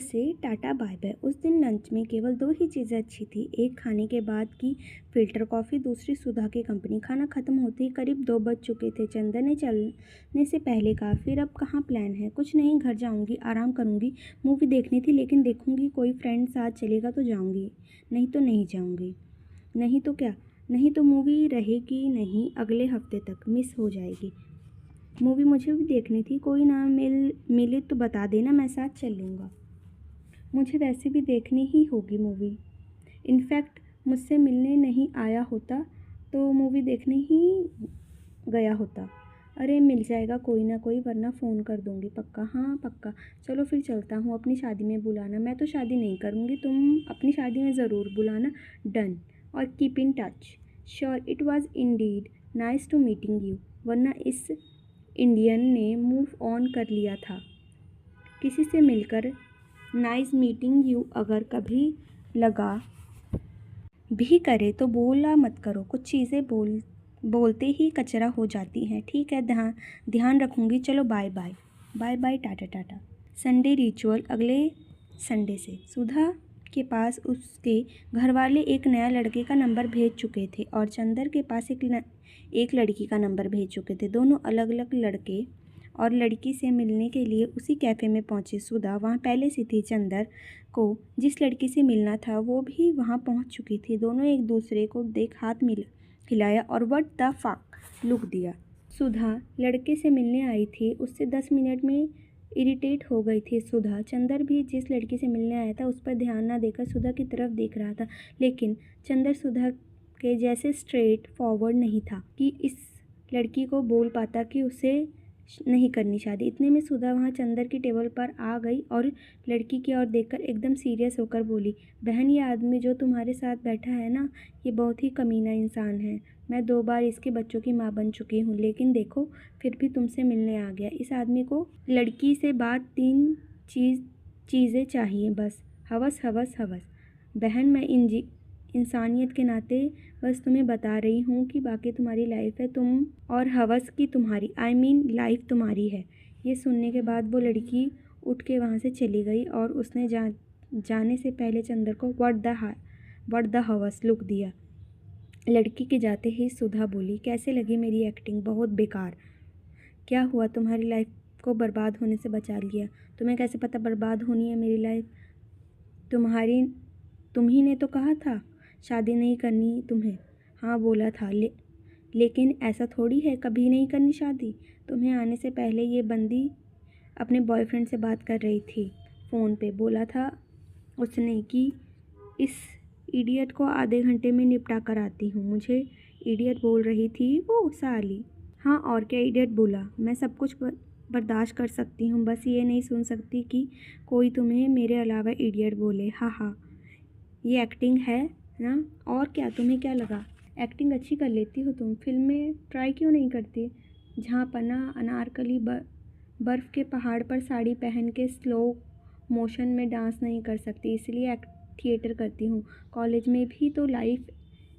से tata bye bye. उस दिन लंच में केवल 2 ही चीज़ें अच्छी थी, एक खाने के बाद की फ़िल्टर कॉफ़ी, दूसरी सुधा की कंपनी। खाना ख़त्म होते ही करीब 2 बज चुके थे। चंदन ने चलने से पहले कहा, फिर अब कहाँ प्लान है? कुछ नहीं, घर जाऊँगी, आराम करूँगी। मूवी देखनी थी लेकिन देखूँगी, कोई फ्रेंड साथ चलेगा तो जाऊँगी, नहीं तो नहीं जाऊँगी। नहीं तो क्या? नहीं तो मूवी रहेगी नहीं, अगले हफ्ते तक मिस हो जाएगी। मूवी मुझे भी देखनी थी, कोई ना मिले तो बता देना, मैं साथ चल लूँगा। मुझे वैसे भी देखनी ही होगी मूवी। इनफैक्ट मुझसे मिलने नहीं आया होता तो मूवी देखने ही गया होता। अरे मिल जाएगा कोई ना कोई, वरना फ़ोन कर दूँगी। पक्का? हाँ पक्का। चलो फिर चलता हूँ, अपनी शादी में बुलाना। मैं तो शादी नहीं करूँगी, तुम अपनी शादी में ज़रूर बुलाना। डन। और keep in touch. Sure. It was indeed nice to meeting you. वरना इस इंडियन ने मूव ऑन कर लिया था। किसी से मिलकर नाइस मीटिंग यू अगर कभी लगा भी करे तो बोला मत करो, कुछ चीज़ें बोलते ही कचरा हो जाती हैं। ठीक है, ध्यान रखूँगी। चलो bye bye. Bye bye, tata tata. Sunday ritual. अगले संडे से सुधा के पास उसके घरवाले एक नया लड़के का नंबर भेज चुके थे और चंदर के पास एक लड़की का नंबर भेज चुके थे। दोनों अलग अलग लड़के और लड़की से मिलने के लिए उसी कैफ़े में पहुंचे। सुधा वहां पहले से थी। चंदर को जिस लड़की से मिलना था वो भी वहां पहुंच चुकी थी। दोनों एक दूसरे को देख हाथ हिलाया और व्हाट द फक लुक दिया। सुधा लड़के से मिलने आई थी, उससे 10 मिनट में इरिटेट हो गई थी सुधा। चंदर भी जिस लड़की से मिलने आया था उस पर ध्यान न देकर सुधा की तरफ देख रहा था, लेकिन चंदर सुधा के जैसे स्ट्रेट फॉरवर्ड नहीं था कि इस लड़की को बोल पाता कि उसे नहीं करनी शादी। इतने में सुधा वहाँ चंदर की टेबल पर आ गई और लड़की की ओर देखकर एकदम सीरियस होकर बोली, बहन ये आदमी जो तुम्हारे साथ बैठा है ना, ये बहुत ही कमीना इंसान है। मैं 2 बार इसके बच्चों की माँ बन चुकी हूँ, लेकिन देखो फिर भी तुमसे मिलने आ गया। इस आदमी को लड़की से बात 3 चीज़ें चाहिए बस, हवस हवस हवस। बहन मैं इंसानियत के नाते बस तुम्हें बता रही हूँ कि बाकी तुम्हारी लाइफ है, तुम और हवस की तुम्हारी, आई मीन लाइफ तुम्हारी है। ये सुनने के बाद वो लड़की उठ के वहाँ से चली गई और उसने जाने से पहले चंदर को व्हाट द हवस लुक दिया। लड़की के जाते ही सुधा बोली, कैसे लगी मेरी एक्टिंग? बहुत बेकार। क्या हुआ, तुम्हारी लाइफ को बर्बाद होने से बचा लिया। तुम्हें कैसे पता बर्बाद होनी है मेरी लाइफ? तुम्ही ने तो कहा था शादी नहीं करनी तुम्हें। हाँ बोला था, लेकिन ऐसा थोड़ी है कभी नहीं करनी शादी। तुम्हें आने से पहले ये बंदी अपने बॉयफ्रेंड से बात कर रही थी फ़ोन पे। बोला था उसने कि इस इडियट को आधे घंटे में निपटा कर आती हूँ। मुझे इडियट बोल रही थी वो साली। हाँ और क्या इडियट बोला। मैं सब कुछ बर्दाश्त कर सकती हूँ, बस ये नहीं सुन सकती कि कोई तुम्हें मेरे अलावा इडियट बोले। हाँ हाँ, ये एक्टिंग है ना? और क्या, तुम्हें क्या लगा एक्टिंग अच्छी कर लेती हो तुम? फिल्म में ट्राई क्यों नहीं करती? जहाँ पन्ना अनारकली बर्फ़ के पहाड़ पर साड़ी पहन के स्लो मोशन में डांस नहीं कर सकती, इसलिए थिएटर करती हूँ। कॉलेज में भी तो लाइव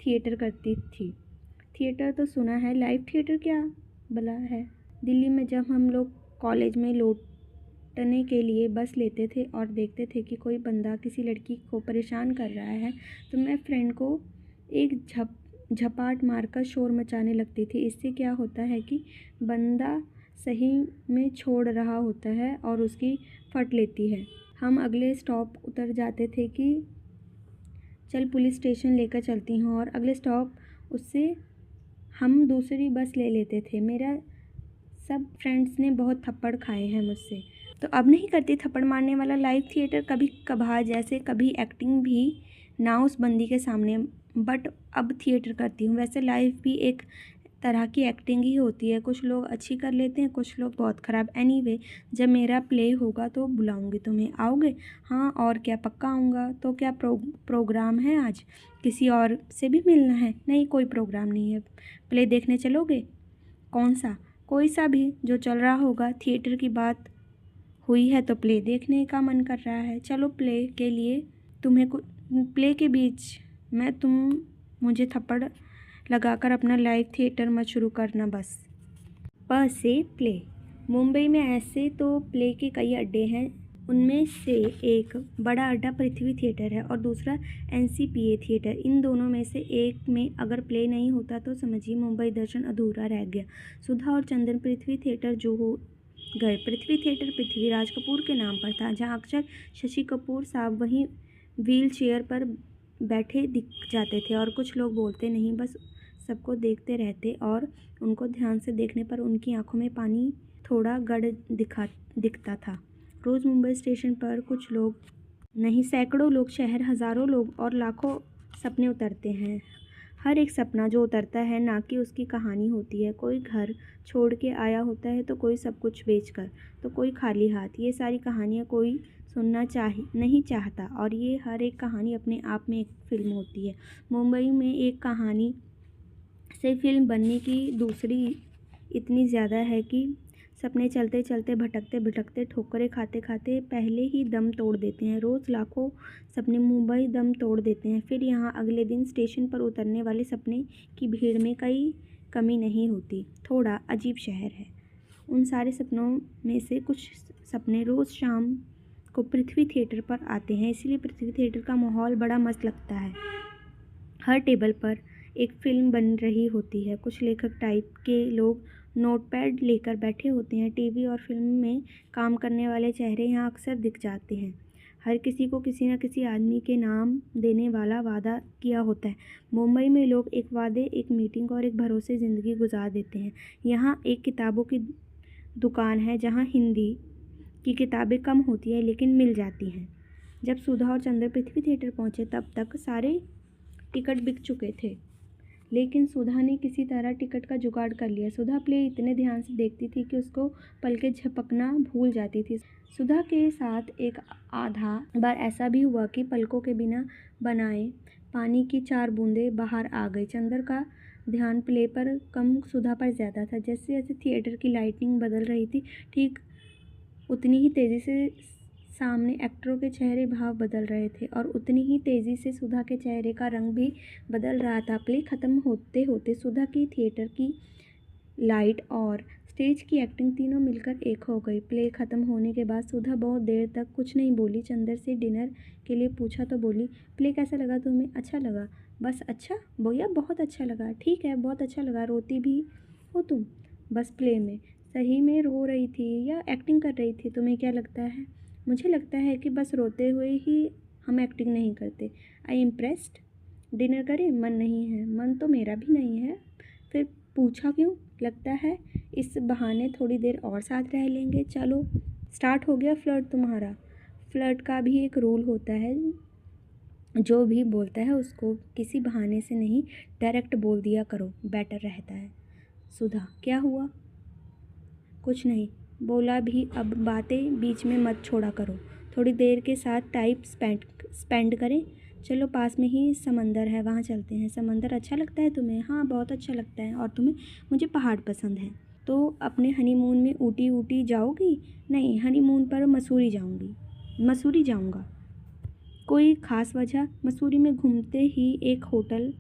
थिएटर करती थी। थिएटर तो सुना है, लाइव थिएटर क्या भला है? दिल्ली में जब हम लोग कॉलेज में लौटने के लिए बस लेते थे और देखते थे कि कोई बंदा किसी लड़की को परेशान कर रहा है तो मैं फ्रेंड को एक झपाट मारकर शोर मचाने लगती थी। इससे क्या होता है कि बंदा सही में छोड़ रहा होता है और उसकी फट लेती है। हम अगले स्टॉप उतर जाते थे कि चल पुलिस स्टेशन लेकर चलती हूँ, और अगले स्टॉप उससे हम दूसरी बस ले लेते थे। मेरा सब फ्रेंड्स ने बहुत थप्पड़ खाए हैं मुझसे, तो अब नहीं करती थप्पड़ मारने वाला लाइव थिएटर। कभी कभार जैसे कभी एक्टिंग भी ना उस बंदी के सामने, बट अब थिएटर करती हूँ। वैसे लाइव भी एक तरह की एक्टिंग ही होती है, कुछ लोग अच्छी कर लेते हैं, कुछ लोग बहुत ख़राब। एनीवे, जब मेरा प्ले होगा तो बुलाऊंगी तुम्हें, आओगे? हाँ और क्या, पक्का आऊँगा। तो क्या प्रोग्राम है आज? किसी और से भी मिलना है? नहीं, कोई प्रोग्राम नहीं है। प्ले देखने चलोगे? कौन सा? कोई सा भी जो चल रहा होगा। थिएटर की बात हुई है तो प्ले देखने का मन कर रहा है। चलो प्ले के लिए प्ले के बीच में तुम मुझे थप्पड़ लगाकर अपना लाइव थिएटर मत शुरू करना बस। प से प्ले। मुंबई में ऐसे तो प्ले के कई अड्डे हैं उनमें से एक बड़ा अड्डा पृथ्वी थिएटर है और दूसरा एनसीपीए थिएटर। इन दोनों में से एक में अगर प्ले नहीं होता तो समझिए मुंबई दर्शन अधूरा रह गया। सुधा और चंदन पृथ्वी थिएटर जो हो गए। पृथ्वी थिएटर पृथ्वीराज कपूर के नाम पर था, जहां अक्सर शशि कपूर साहब वहीं व्हील चेयर पर बैठे दिख जाते थे और कुछ लोग बोलते नहीं, बस सबको देखते रहते और उनको ध्यान से देखने पर उनकी आंखों में पानी थोड़ा गड़ दिखता था। रोज़ मुंबई स्टेशन पर कुछ लोग नहीं, सैकड़ों लोग, शहर हज़ारों लोग और लाखों सपने उतरते हैं। हर एक सपना जो उतरता है ना कि उसकी कहानी होती है। कोई घर छोड़ के आया होता है तो कोई सब कुछ बेचकर, तो कोई खाली हाथ। ये सारी कहानियाँ कोई सुनना नहीं चाहता और ये हर एक कहानी अपने आप में एक फ़िल्म होती है। मुंबई में एक कहानी से फिल्म बनने की दूसरी इतनी ज़्यादा है कि सपने चलते चलते, भटकते भटकते, ठोकरें खाते खाते पहले ही दम तोड़ देते हैं। रोज़ लाखों सपने मुंबई दम तोड़ देते हैं। फिर यहाँ अगले दिन स्टेशन पर उतरने वाले सपने की भीड़ में कई कमी नहीं होती। थोड़ा अजीब शहर है। उन सारे सपनों में से कुछ सपने रोज़ शाम को पृथ्वी थिएटर पर आते हैं, इसलिए पृथ्वी थिएटर का माहौल बड़ा मस्त लगता है। हर टेबल पर एक फ़िल्म बन रही होती है। कुछ लेखक टाइप के लोग नोटपैड लेकर बैठे होते हैं। टीवी और फिल्म में काम करने वाले चेहरे यहाँ अक्सर दिख जाते हैं। हर किसी को किसी न किसी आदमी के नाम देने वाला वादा किया होता है। मुंबई में लोग एक वादे, एक मीटिंग और एक भरोसे ज़िंदगी गुजार देते हैं। यहाँ एक किताबों की दुकान है जहाँ हिंदी की किताबें कम होती हैं लेकिन मिल जाती हैं। जब सुधा और चंद्र पृथ्वी थिएटर पहुँचे तब तक सारे टिकट बिक चुके थे, लेकिन सुधा ने किसी तरह टिकट का जुगाड़ कर लिया। सुधा प्ले इतने ध्यान से देखती थी कि उसको पलकें झपकना भूल जाती थी। सुधा के साथ एक आधा बार ऐसा भी हुआ कि पलकों के बिना बनाए पानी की 4 बूंदें बाहर आ गई। चंद्र का ध्यान प्ले पर कम, सुधा पर ज़्यादा था। जैसे जैसे थिएटर की लाइटिंग बदल रही थी, ठीक उतनी ही तेज़ी से सामने एक्टरों के चेहरे भाव बदल रहे थे और उतनी ही तेज़ी से सुधा के चेहरे का रंग भी बदल रहा था। प्ले ख़त्म होते होते सुधा की, थिएटर की लाइट और स्टेज की एक्टिंग तीनों मिलकर एक हो गई। प्ले ख़त्म होने के बाद सुधा बहुत देर तक कुछ नहीं बोली। चंदर से डिनर के लिए पूछा तो बोली, प्ले कैसा लगा तुम्हें? अच्छा लगा। बस अच्छा? बोया बहुत अच्छा लगा। ठीक है, बहुत अच्छा लगा। रोती भी हो तुम बस प्ले में? सही में रो रही थी या एक्टिंग कर रही थी? तुम्हें क्या लगता है? मुझे लगता है कि बस रोते हुए ही हम एक्टिंग नहीं करते। आई इम्प्रेस्ड। डिनर करें? मन नहीं है। मन तो मेरा भी नहीं है। फिर पूछा क्यों? लगता है इस बहाने थोड़ी देर और साथ रह लेंगे। चलो, स्टार्ट हो गया फ्लर्ट तुम्हारा। फ्लर्ट का भी एक रूल होता है, जो भी बोलता है उसको किसी बहाने से नहीं, डायरेक्ट बोल दिया करो, बेटर रहता है। सुधा, क्या हुआ? कुछ नहीं बोला भी, अब बातें बीच में मत छोड़ा करो। थोड़ी देर के साथ टाइम स्पेंड करें। चलो, पास में ही समंदर है, वहाँ चलते हैं। समंदर अच्छा लगता है तुम्हें? हाँ, बहुत अच्छा लगता है। और तुम्हें? मुझे पहाड़ पसंद है। तो अपने हनीमून में ऊटी जाओगी? नहीं, हनीमून पर मसूरी जाऊँगी। मसूरी जाऊँगा। कोई ख़ास वजह? मसूरी में घूमते ही एक होटल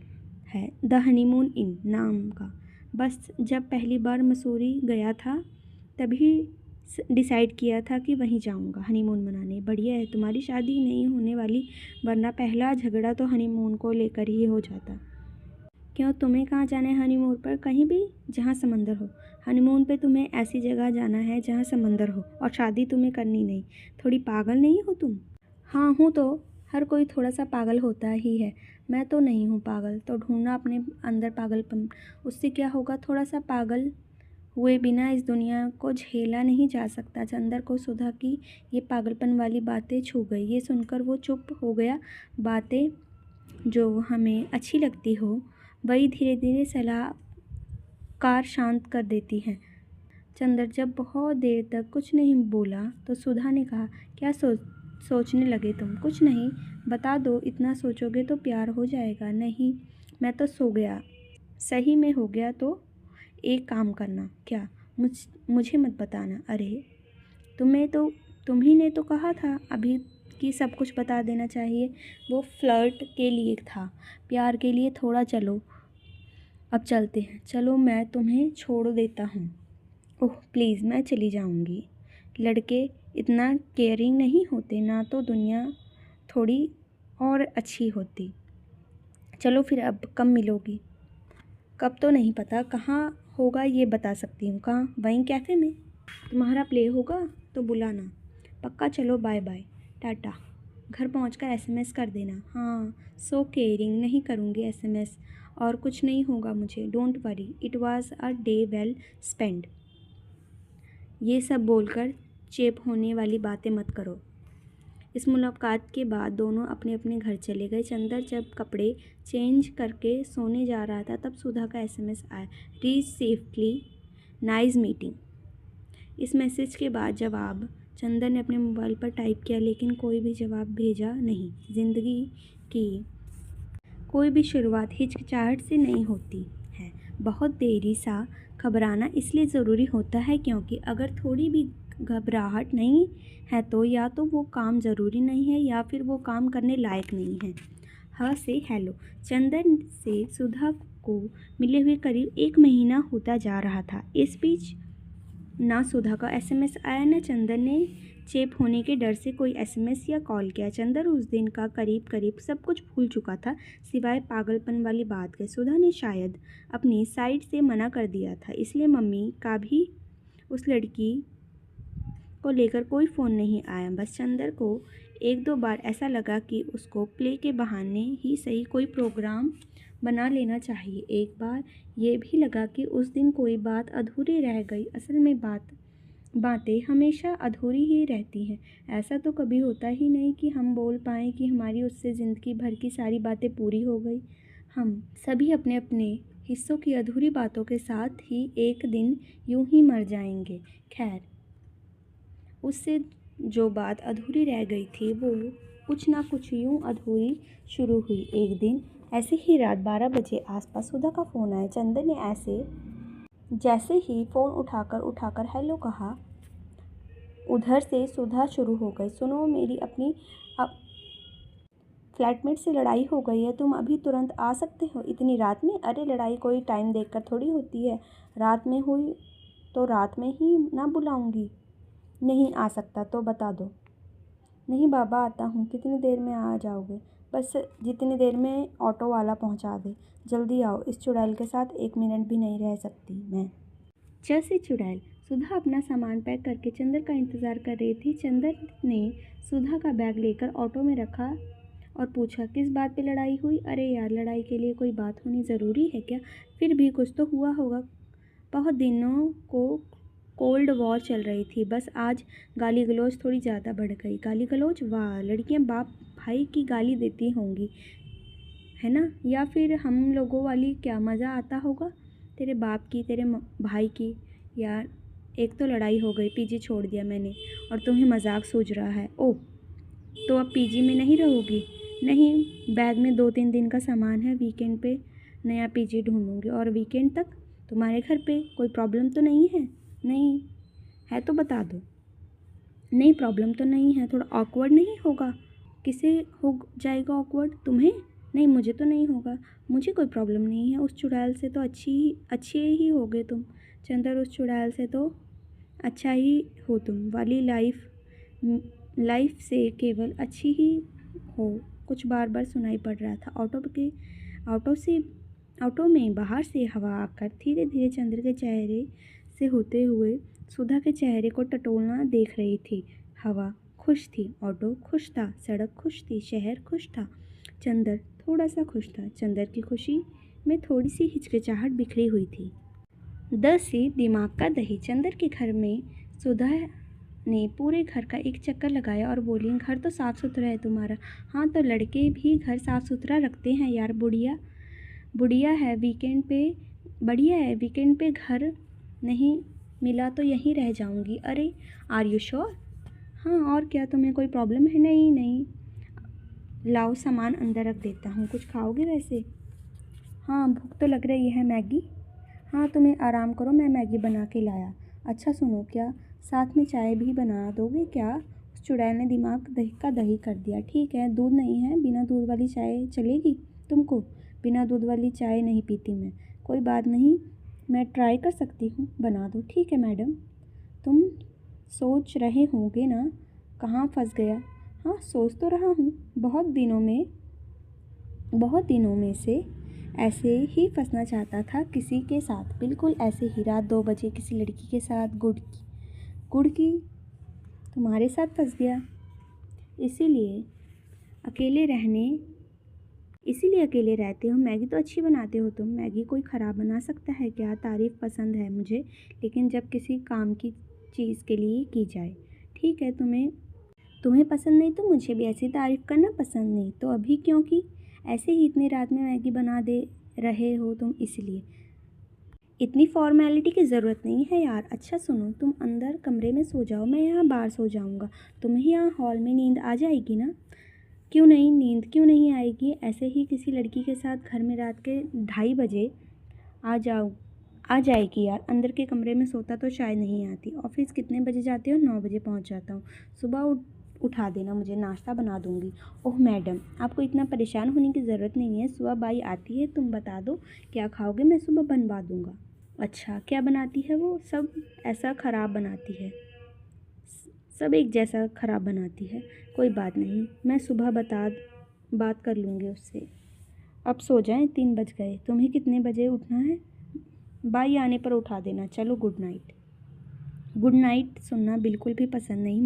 है, द हनीमून इन नाम का। बस जब पहली बार मसूरी गया था तभी डिसाइड किया था कि वहीं जाऊंगा हनीमून मनाने। बढ़िया है, तुम्हारी शादी नहीं होने वाली, वरना पहला झगड़ा तो हनीमून को लेकर ही हो जाता। क्यों, तुम्हें कहाँ जाना है हनीमून पर? कहीं भी जहाँ समंदर हो। हनीमून पे तुम्हें ऐसी जगह जाना है जहाँ समंदर हो, और शादी तुम्हें करनी नहीं। थोड़ी पागल नहीं हो तुम? हाँ हूँ तो। हर कोई थोड़ा सा पागल होता ही है। मैं तो नहीं हूँ पागल, तो ढूंढना अपने अंदर पागलपन। उससे क्या होगा? थोड़ा सा पागल हुए बिना इस दुनिया को झेला नहीं जा सकता। चंदर को सुधा की ये पागलपन वाली बातें छू गई। ये सुनकर वो चुप हो गया। बातें जो हमें अच्छी लगती हो वही धीरे धीरे सलाहकार शांत कर देती हैं। चंदर जब बहुत देर तक कुछ नहीं बोला तो सुधा ने कहा, क्या सोचने लगे तुम? कुछ नहीं, बता दो। इतना सोचोगे तो प्यार हो जाएगा। नहीं, मैं तो सो गया। सही में हो गया तो एक काम करना। क्या? मुझे मत बताना। अरे, तुम ही ने तो कहा था अभी कि सब कुछ बता देना चाहिए। वो फ्लर्ट के लिए था, प्यार के लिए थोड़ा। चलो, अब चलते हैं। चलो, मैं तुम्हें छोड़ देता हूँ। ओह प्लीज़, मैं चली जाऊँगी। लड़के इतना केयरिंग नहीं होते ना तो दुनिया थोड़ी और अच्छी होती। चलो फिर अब कब मिलोगी? कब तो नहीं पता, कहाँ होगा ये बता सकती हूँ। कहाँ? वहीं कैफ़े में। तुम्हारा प्ले होगा तो बुलाना। पक्का, चलो बाय बाय, टाटा। घर पहुंचकर एसएमएस कर देना। हाँ, सो केयरिंग, नहीं करूँगी एसएमएस। और कुछ नहीं होगा मुझे, don't worry, it was a day well spend. ये सब बोलकर चेप होने वाली बातें मत करो। इस मुलाकात के बाद दोनों अपने अपने घर चले गए। चंदर जब कपड़े चेंज करके सोने जा रहा था तब सुधा का एसएमएस आया, रीच सेफली, नाइस मीटिंग। इस मैसेज के बाद जवाब चंदर ने अपने मोबाइल पर टाइप किया, लेकिन कोई भी जवाब भेजा नहीं। ज़िंदगी की कोई भी शुरुआत हिचकिचाहट से नहीं होती है। बहुत देरी सा घबराना इसलिए ज़रूरी होता है क्योंकि अगर थोड़ी भी घबराहट नहीं है तो या तो वो काम ज़रूरी नहीं है या फिर वो काम करने लायक नहीं है। हाँ से हेलो। चंदन से सुधा को मिले हुए करीब 1 महीना होता जा रहा था। इस बीच ना सुधा का एसएमएस आया, ना चंदन ने चेप होने के डर से कोई एसएमएस या कॉल किया। चंदन उस दिन का करीब करीब सब कुछ भूल चुका था, सिवाय पागलपन वाली बात के। सुधा ने शायद अपनी साइड से मना कर दिया था, इसलिए मम्मी का भी उस लड़की को लेकर कोई फ़ोन नहीं आया। बस चंदर को 1-2 बार ऐसा लगा कि उसको प्ले के बहाने ही सही कोई प्रोग्राम बना लेना चाहिए। एक बार ये भी लगा कि उस दिन कोई बात अधूरी रह गई। असल में बातें हमेशा अधूरी ही रहती हैं। ऐसा तो कभी होता ही नहीं कि हम बोल पाएँ कि हमारी उससे ज़िंदगी भर की सारी बातें पूरी हो गई। हम सभी अपने अपने हिस्सों की अधूरी बातों के साथ ही एक दिन यूं ही मर जाएंगे। खैर, उससे जो बात अधूरी रह गई थी वो कुछ ना कुछ यूं अधूरी शुरू हुई। एक दिन ऐसे ही रात 12 बजे आसपास सुधा का फ़ोन आया। चंदन ने जैसे ही फ़ोन उठाकर हेलो कहा, उधर से सुधा शुरू हो गई, सुनो, मेरी अपनी फ्लैटमेट से लड़ाई हो गई है, तुम अभी तुरंत आ सकते हो? इतनी रात में? अरे लड़ाई कोई टाइम देखकर थोड़ी होती है, रात में हुई तो रात में ही ना बुलाऊंगी। नहीं आ सकता तो बता दो। नहीं बाबा, आता हूँ। कितनी देर में आ जाओगे? बस जितनी देर में ऑटो वाला पहुँचा दे। जल्दी आओ, इस चुड़ैल के साथ 1 मिनट भी नहीं रह सकती मैं। जैसे चुड़ैल। सुधा अपना सामान पैक करके चंदर का इंतज़ार कर रही थी। चंदर ने सुधा का बैग लेकर ऑटो में रखा और पूछा, किस बात पे लड़ाई हुई? अरे यार, लड़ाई के लिए कोई बात होनी ज़रूरी है क्या? फिर भी कुछ तो हुआ होगा। बहुत दिनों को कोल्ड वॉर चल रही थी, बस आज गाली गलौज थोड़ी ज़्यादा बढ़ गई। गाली गलौज? वाह, लड़कियां बाप भाई की गाली देती होंगी, है ना? या फिर हम लोगों वाली? क्या मज़ा आता होगा तेरे बाप की, तेरे भाई की। यार, एक तो लड़ाई हो गई, पीजी छोड़ दिया मैंने, और तुम्हें मजाक सूझ रहा है? ओह, तो अब पीजी में नहीं रहोगी? नहीं, बैग में 2-3 दिन का सामान है, वीकेंड पे नया पीजी ढूंढूंगी। और वीकेंड तक तुम्हारे घर पे कोई प्रॉब्लम तो नहीं है? नहीं है तो बता दो। नहीं, प्रॉब्लम तो नहीं है। थोड़ा ऑकवर्ड नहीं होगा? किसे हो जाएगा ऑकवर्ड? तुम्हें? नहीं, मुझे तो नहीं होगा। मुझे कोई प्रॉब्लम नहीं है। उस चुड़ैल से तो अच्छी ही होगे तुम। चंदर, उस चुड़ैल से तो अच्छा ही हो तुम वाली लाइफ से केवल अच्छी ही हो। कुछ बार बार सुनाई पड़ रहा था। ऑटो में बाहर से हवा आकर धीरे धीरे चंद्र के चेहरे से होते हुए सुधा के चेहरे को टटोलना देख रही थी। हवा खुश थी, ऑटो खुश था, सड़क खुश थी, शहर खुश था, चंदर थोड़ा सा खुश था। चंदर की खुशी में थोड़ी सी हिचकिचाहट बिखरी हुई थी। से दिमाग का दही। चंदर के घर में सुधा ने पूरे घर का एक चक्कर लगाया और बोली, घर तो साफ़ सुथरा है तुम्हारा। हाँ, तो लड़के भी घर साफ़ सुथरा रखते हैं यार। बढ़िया है वीकेंड पे घर नहीं मिला तो यहीं रह जाऊंगी। अरे, आर यू श्योर? हाँ, और क्या, तुम्हें कोई प्रॉब्लम है? नहीं, लाओ सामान अंदर रख देता हूँ। कुछ खाओगे वैसे? हाँ, भूख तो लग रही है। मैगी? हाँ, तुम्हें आराम करो, मैं मैगी बना के लाया। अच्छा सुनो, क्या साथ में चाय भी बना दोगे क्या? उस चुड़ैल ने दिमाग दही कर दिया। ठीक है, दूध नहीं है, बिना दूध वाली चाय चलेगी तुमको? बिना दूध वाली चाय नहीं पीती मैं। कोई बात नहीं, मैं ट्राई कर सकती हूँ, बना दो। ठीक है मैडम, तुम सोच रहे होंगे ना कहाँ फंस गया। हाँ, सोच तो रहा हूँ। बहुत दिनों में से ऐसे ही फंसना चाहता था किसी के साथ, बिल्कुल ऐसे ही। रात 2 बजे किसी लड़की के साथ गुड़ की तुम्हारे साथ फंस गया। इसीलिए अकेले रहते हो। मैगी तो अच्छी बनाते हो तुम। मैगी कोई ख़राब बना सकता है क्या? तारीफ़ पसंद है मुझे, लेकिन जब किसी काम की चीज़ के लिए की जाए। ठीक है, तुम्हें पसंद नहीं तो मुझे भी ऐसी तारीफ़ करना पसंद नहीं। तो अभी क्योंकि ऐसे ही इतनी रात में मैगी बना दे रहे हो तुम, इसलिए। इतनी फॉर्मेलिटी की ज़रूरत नहीं है यार। अच्छा सुनो, तुम अंदर कमरे में सो जाओ, मैं यहाँ बाहर सो जाऊँगा। तुम्हें यहाँ हॉल में नींद आ जाएगी ना? क्यों नहीं, नींद क्यों नहीं आएगी? ऐसे ही किसी लड़की के साथ घर में रात के 2:30 बजे आ जाएगी यार। अंदर के कमरे में सोता तो शायद नहीं आती। ऑफिस कितने बजे जाते हो? 9 बजे पहुंच जाता हूँ। सुबह उठा देना मुझे, नाश्ता बना दूंगी। ओह मैडम, आपको इतना परेशान होने की ज़रूरत नहीं है। सुबह बाई आती है, तुम बता दो क्या खाओगे, मैं सुबह बनवा दूंगा। अच्छा, क्या बनाती है वो? सब ऐसा ख़राब बनाती है, सब एक जैसा ख़राब बनाती है। कोई बात नहीं, मैं सुबह बात कर लूँगी उससे। अब सो जाएं, 3 बज गए। तुम्हें कितने बजे उठना है? बाई आने पर उठा देना। चलो, गुड नाइट। गुड नाइट सुनना बिल्कुल भी पसंद नहीं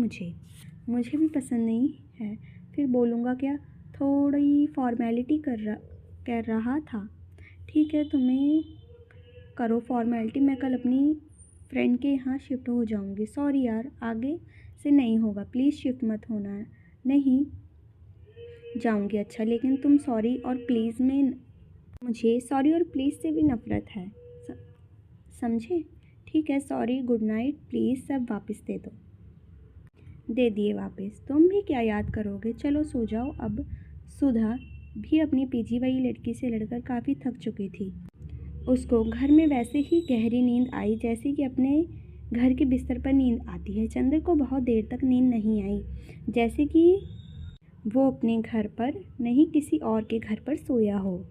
मुझे भी पसंद नहीं है। फिर बोलूँगा क्या? थोड़ी फॉर्मेलिटी कर रहा था। ठीक है, तुम्हें करो फॉर्मेलिटी। मैं कल अपनी फ्रेंड के यहाँ शिफ्ट हो जाऊँगी। सॉरी यार, आगे से नहीं होगा। प्लीज़ शिफ्ट मत होना है। नहीं जाऊँगी। अच्छा, लेकिन तुम सॉरी और प्लीज़ में मुझे सॉरी और प्लीज़ से भी नफ़रत है, समझे? ठीक है, सॉरी, गुड नाइट, प्लीज़ सब वापस दे दो। दे दिए वापस। तुम भी क्या याद करोगे? चलो सो जाओ अब। सुधा भी अपनी पीजी वाली लड़की से लड़कर काफ़ी थक चुकी थी। उसको घर में वैसे ही गहरी नींद आई जैसे कि अपने घर के बिस्तर पर नींद आती है। चंद्र को बहुत देर तक नींद नहीं आई, जैसे कि वो अपने घर पर नहीं किसी और के घर पर सोया हो।